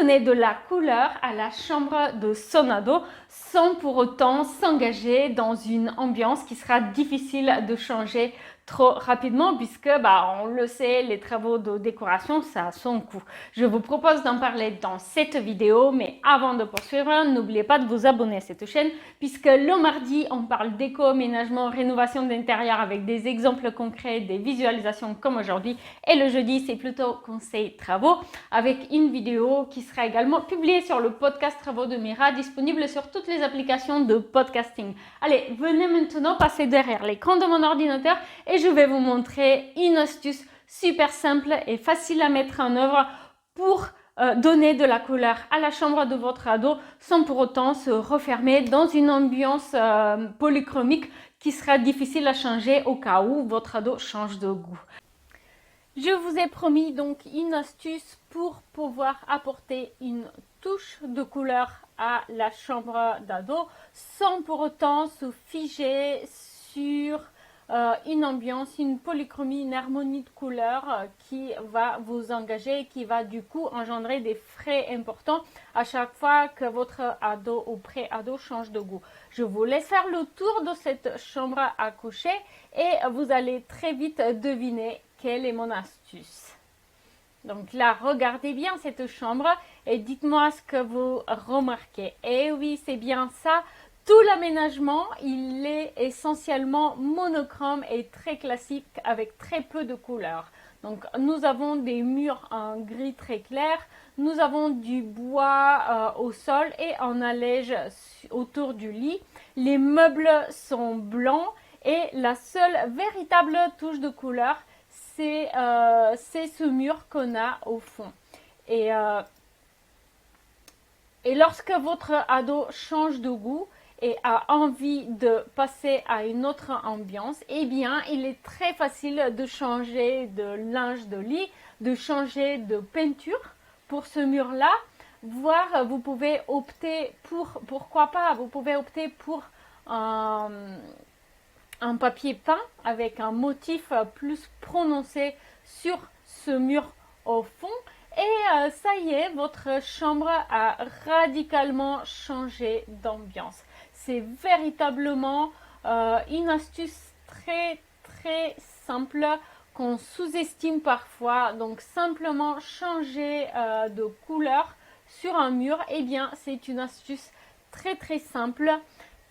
donner de la couleur à la chambre de son ado sans pour autant s'engager dans une ambiance qui sera difficile de changer trop rapidement puisque on le sait, les travaux de décoration ça a son coût. Je vous propose d'en parler dans cette vidéo, mais avant de poursuivre, n'oubliez pas de vous abonner à cette chaîne puisque le mardi on parle déco, aménagement, rénovation d'intérieur avec des exemples concrets, des visualisations comme aujourd'hui, et le jeudi c'est plutôt conseils travaux avec une vidéo qui sera également publiée sur le podcast Travaux de Mira, disponible sur toutes les applications de podcasting. Allez, venez maintenant passer derrière l'écran de mon ordinateur et je vais vous montrer une astuce super simple et facile à mettre en œuvre pour donner de la couleur à la chambre de votre ado sans pour autant se refermer dans une ambiance polychromique qui sera difficile à changer au cas où votre ado change de goût. Je vous ai promis donc une astuce pour pouvoir apporter une touche de couleur à la chambre d'ado sans pour autant se figer sur une ambiance, une polychromie, une harmonie de couleurs qui va vous engager et qui va du coup engendrer des frais importants à chaque fois que votre ado ou pré-ado change de goût. Je vous laisse faire le tour de cette chambre à coucher et vous allez très vite deviner quelle est mon astuce. Donc là, regardez bien cette chambre et dites-moi ce que vous remarquez. Et oui, c'est bien ça. Tout l'aménagement, il est essentiellement monochrome et très classique avec très peu de couleurs. Donc nous avons des murs en gris très clair, nous avons du bois au sol et en allège autour du lit. Les meubles sont blancs et la seule véritable touche de couleur, c'est ce mur qu'on a au fond. Et lorsque votre ado change de goût et a envie de passer à une autre ambiance, eh bien, il est très facile de changer de linge de lit, de changer de peinture pour ce mur-là, voire vous pouvez opter pour, pourquoi pas, vous pouvez opter pour un papier peint avec un motif plus prononcé sur ce mur au fond. Et ça y est, votre chambre a radicalement changé d'ambiance. C'est véritablement une astuce très simple qu'on sous-estime parfois. Donc simplement changer de couleur sur un mur, eh bien c'est une astuce très simple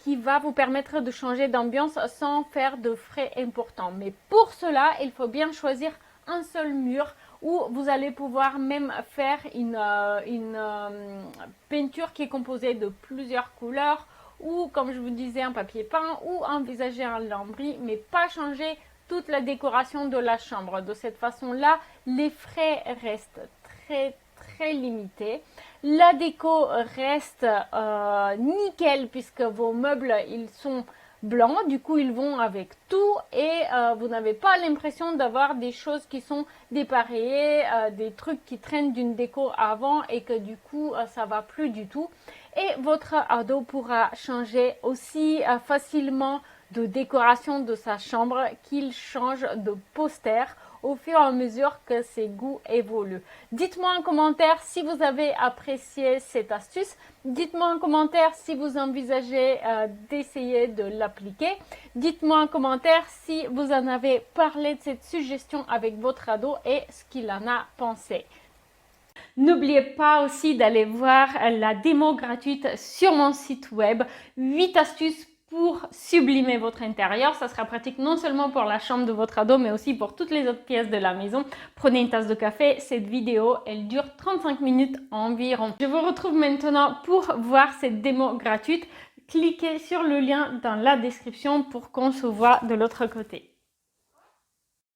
qui va vous permettre de changer d'ambiance sans faire de frais importants. Mais pour cela, il faut bien choisir un seul mur où vous allez pouvoir même faire une peinture qui est composée de plusieurs couleurs ou, comme je vous disais, un papier peint ou envisager un lambris, mais pas changer toute la décoration de la chambre. De cette façon-là, les frais restent très limités. La déco reste nickel puisque vos meubles, ils sont blancs, du coup ils vont avec tout et vous n'avez pas l'impression d'avoir des choses qui sont dépareillées, des trucs qui traînent d'une déco avant et que du coup ça va plus du tout. Et votre ado pourra changer aussi facilement de décoration de sa chambre qu'il change de poster au fur et à mesure que ses goûts évoluent. Dites-moi en commentaire si vous avez apprécié cette astuce. Dites-moi en commentaire si vous envisagez d'essayer de l'appliquer. Dites-moi en commentaire si vous en avez parlé de cette suggestion avec votre ado et ce qu'il en a pensé. N'oubliez pas aussi d'aller voir la démo gratuite sur mon site web. 8 astuces pour sublimer votre intérieur. Ça sera pratique non seulement pour la chambre de votre ado, mais aussi pour toutes les autres pièces de la maison. Prenez une tasse de café. Cette vidéo, elle dure 35 minutes environ. Je vous retrouve maintenant pour voir cette démo gratuite. Cliquez sur le lien dans la description pour qu'on se voit de l'autre côté.